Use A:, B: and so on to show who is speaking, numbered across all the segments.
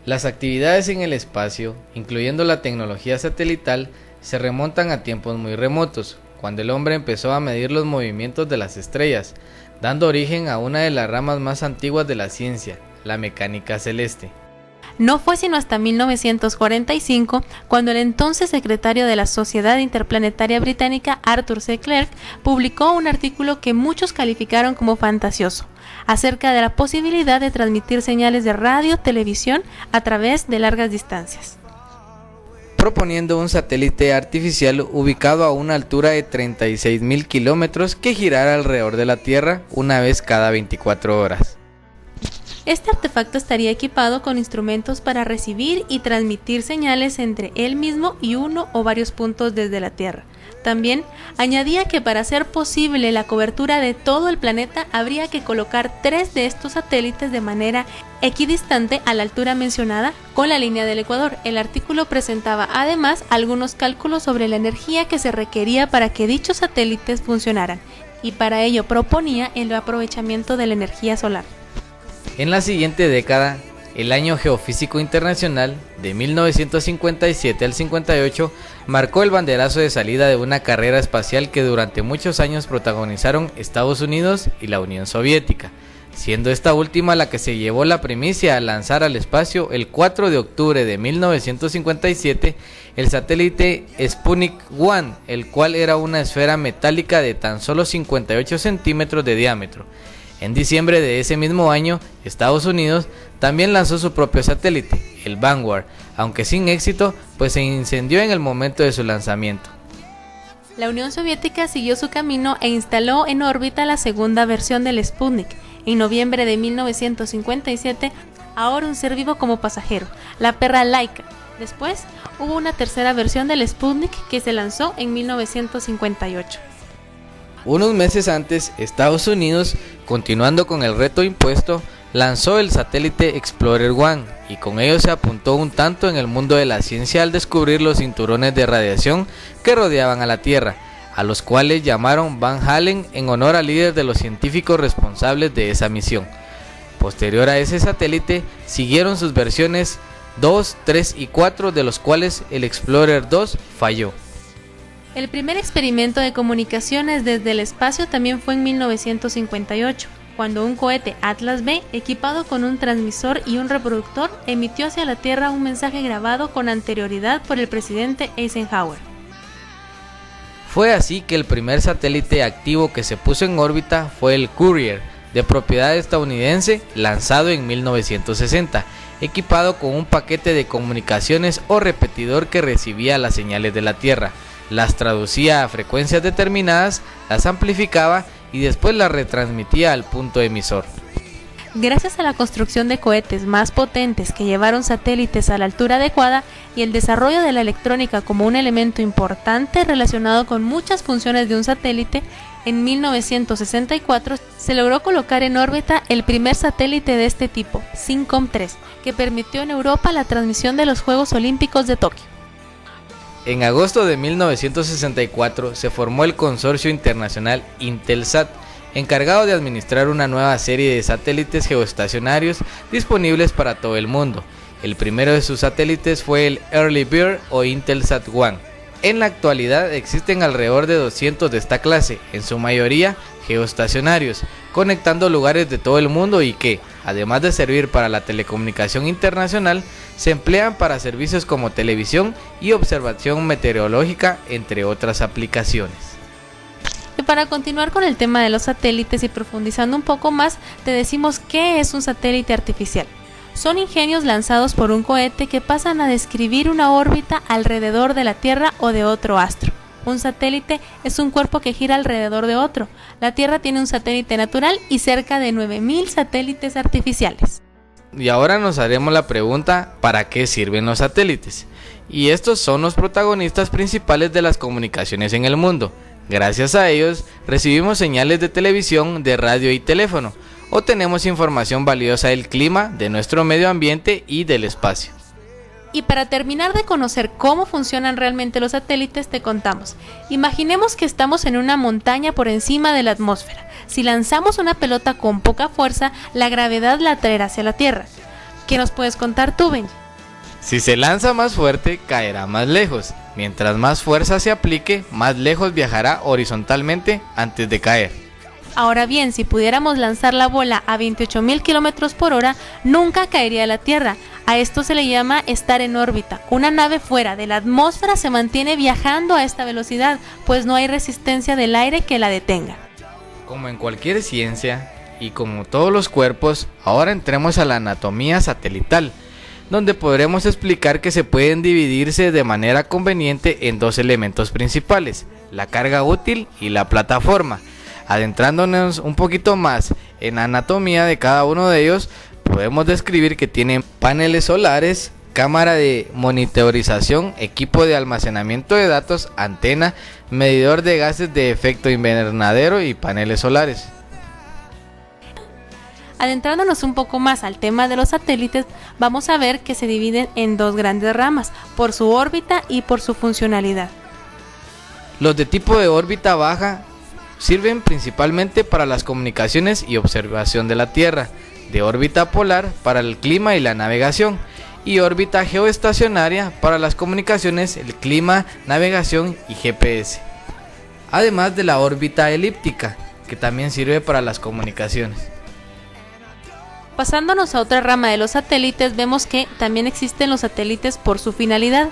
A: Las actividades en el espacio, incluyendo la tecnología satelital, se remontan a tiempos muy remotos, cuando el hombre empezó a medir los movimientos de las estrellas, dando origen a una de las ramas más antiguas de la ciencia, la mecánica celeste.
B: No fue sino hasta 1945 cuando el entonces secretario de la Sociedad Interplanetaria Británica, Arthur C. Clarke, publicó un artículo que muchos calificaron como fantasioso, acerca de la posibilidad de transmitir señales de radio, televisión a través de largas distancias,
A: proponiendo un satélite artificial ubicado a una altura de 36.000 kilómetros que girara alrededor de la Tierra una vez cada 24 horas.
B: Este artefacto estaría equipado con instrumentos para recibir y transmitir señales entre él mismo y uno o varios puntos desde la Tierra. También añadía que para hacer posible la cobertura de todo el planeta habría que colocar 3 de estos satélites de manera equidistante a la altura mencionada con la línea del Ecuador. El artículo presentaba además algunos cálculos sobre la energía que se requería para que dichos satélites funcionaran, y para ello proponía el aprovechamiento de la energía solar.
A: En la siguiente década, el Año Geofísico Internacional, de 1957 al 58, marcó el banderazo de salida de una carrera espacial que durante muchos años protagonizaron Estados Unidos y la Unión Soviética, siendo esta última la que se llevó la primicia al lanzar al espacio el 4 de octubre de 1957 el satélite Sputnik 1, el cual era una esfera metálica de tan solo 58 centímetros de diámetro. En diciembre de ese mismo año, Estados Unidos también lanzó su propio satélite, el Vanguard, aunque sin éxito, pues se incendió en el momento de su lanzamiento.
B: La Unión Soviética siguió su camino e instaló en órbita la segunda versión del Sputnik. En noviembre de 1957, ahora un ser vivo como pasajero, la perra Laika. Después, hubo una tercera versión del Sputnik que se lanzó en 1958.
A: Unos meses antes, Estados Unidos, continuando con el reto impuesto, lanzó el satélite Explorer 1 y con ello se apuntó un tanto en el mundo de la ciencia al descubrir los cinturones de radiación que rodeaban a la Tierra, a los cuales llamaron Van Allen en honor al líder de los científicos responsables de esa misión. Posterior a ese satélite, siguieron sus versiones 2, 3 y 4, de los cuales el Explorer 2 falló.
B: El primer experimento de comunicaciones desde el espacio también fue en 1958, cuando un cohete Atlas V, equipado con un transmisor y un reproductor, emitió hacia la Tierra un mensaje grabado con anterioridad por el presidente Eisenhower.
A: Fue así que el primer satélite activo que se puso en órbita fue el Courier, de propiedad estadounidense, lanzado en 1960, equipado con un paquete de comunicaciones o repetidor que recibía las señales de la Tierra, las traducía a frecuencias determinadas, las amplificaba y después las retransmitía al punto emisor.
B: Gracias a la construcción de cohetes más potentes que llevaron satélites a la altura adecuada y el desarrollo de la electrónica como un elemento importante relacionado con muchas funciones de un satélite, en 1964 se logró colocar en órbita el primer satélite de este tipo, SYNCOM-3, que permitió en Europa la transmisión de los Juegos Olímpicos de Tokio.
A: En agosto de 1964 se formó el consorcio internacional Intelsat, encargado de administrar una nueva serie de satélites geoestacionarios disponibles para todo el mundo. El primero de sus satélites fue el Early Bird o Intelsat 1. En la actualidad existen alrededor de 200 de esta clase, en su mayoría geoestacionarios, conectando lugares de todo el mundo y que, además de servir para la telecomunicación internacional, se emplean para servicios como televisión y observación meteorológica, entre otras aplicaciones.
B: Y para continuar con el tema de los satélites y profundizando un poco más, te decimos qué es un satélite artificial. Son ingenios lanzados por un cohete que pasan a describir una órbita alrededor de la Tierra o de otro astro. Un satélite es un cuerpo que gira alrededor de otro. La Tierra tiene un satélite natural y cerca de 9.000 satélites artificiales.
A: Y ahora nos haremos la pregunta, ¿para qué sirven los satélites? Y estos son los protagonistas principales de las comunicaciones en el mundo. Gracias a ellos recibimos señales de televisión, de radio y teléfono, o tenemos información valiosa del clima, de nuestro medio ambiente y del espacio.
B: Y para terminar de conocer cómo funcionan realmente los satélites, te contamos. Imaginemos que estamos en una montaña por encima de la atmósfera. Si lanzamos una pelota con poca fuerza, la gravedad la atraerá hacia la Tierra. ¿Qué nos puedes contar tú, Benji?
A: Si se lanza más fuerte, caerá más lejos. Mientras más fuerza se aplique, más lejos viajará horizontalmente antes de caer.
B: Ahora bien, si pudiéramos lanzar la bola a 28.000 kilómetros por hora, nunca caería a la Tierra. A esto se le llama estar en órbita. Una nave fuera de la atmósfera se mantiene viajando a esta velocidad, pues no hay resistencia del aire que la detenga.
A: Como en cualquier ciencia, y como todos los cuerpos, ahora entremos a la anatomía satelital, donde podremos explicar que se pueden dividirse de manera conveniente en dos elementos principales, la carga útil y la plataforma. Adentrándonos un poquito más en la anatomía de cada uno de ellos, podemos describir que tienen paneles solares, cámara de monitorización, equipo de almacenamiento de datos, antena, medidor de gases de efecto invernadero y paneles solares.
B: Adentrándonos un poco más al tema de los satélites, vamos a ver que se dividen en dos grandes ramas, por su órbita y por su funcionalidad.
A: Los de tipo de órbita baja sirven principalmente para las comunicaciones y observación de la Tierra, de órbita polar para el clima y la navegación, y órbita geoestacionaria para las comunicaciones, el clima, navegación y GPS. Además de la órbita elíptica, que también sirve para las comunicaciones.
B: Pasándonos a otra rama de los satélites, vemos que también existen los satélites por su finalidad,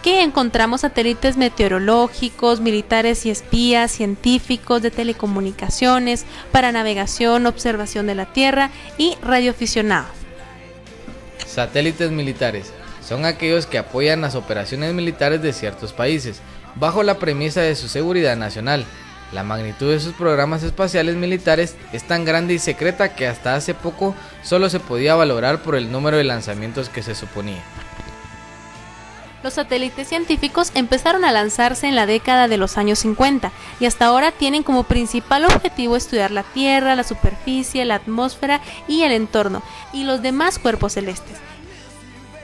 B: que encontramos satélites meteorológicos, militares y espías, científicos, de telecomunicaciones, para navegación, observación de la Tierra y radioaficionados.
A: Satélites militares son aquellos que apoyan las operaciones militares de ciertos países, bajo la premisa de su seguridad nacional. La magnitud de sus programas espaciales militares es tan grande y secreta que hasta hace poco solo se podía valorar por el número de lanzamientos que se suponía.
B: Los satélites científicos empezaron a lanzarse en la década de los años 50 y hasta ahora tienen como principal objetivo estudiar la Tierra, la superficie, la atmósfera y el entorno, y los demás cuerpos celestes.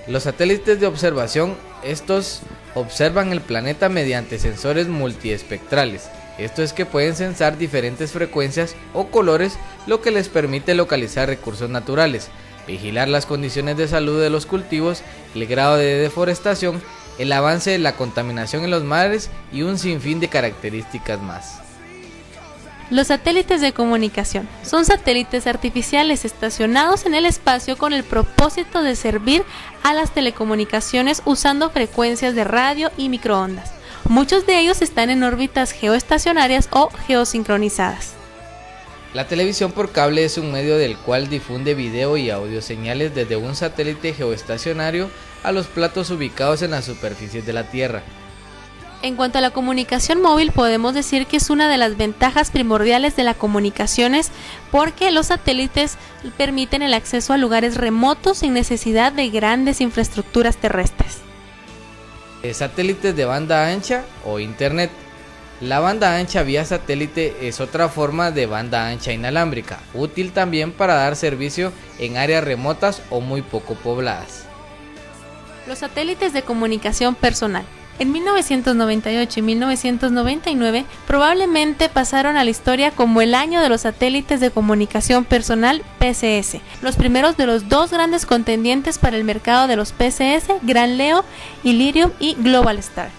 A: Los satélites de observación, estos observan el planeta mediante sensores multiespectrales. Esto es que pueden sensar diferentes frecuencias o colores, lo que les permite localizar recursos naturales, vigilar las condiciones de salud de los cultivos, el grado de deforestación, el avance de la contaminación en los mares y un sinfín de características más.
B: Los satélites de comunicación son satélites artificiales estacionados en el espacio con el propósito de servir a las telecomunicaciones usando frecuencias de radio y microondas. Muchos de ellos están en órbitas geoestacionarias o geosincronizadas.
A: La televisión por cable es un medio del cual difunde video y audio señales desde un satélite geoestacionario a los platos ubicados en las superficies de la Tierra.
B: En cuanto a la comunicación móvil, podemos decir que es una de las ventajas primordiales de las comunicaciones porque los satélites permiten el acceso a lugares remotos sin necesidad de grandes infraestructuras terrestres.
A: Satélites de banda ancha o Internet. La banda ancha vía satélite es otra forma de banda ancha inalámbrica, útil también para dar servicio en áreas remotas o muy poco pobladas.
B: Los satélites de comunicación personal. En 1998 y 1999 probablemente pasaron a la historia como el año de los satélites de comunicación personal PCS, los primeros de los dos grandes contendientes para el mercado de los PCS, Gran Leo, Iridium y Globalstar.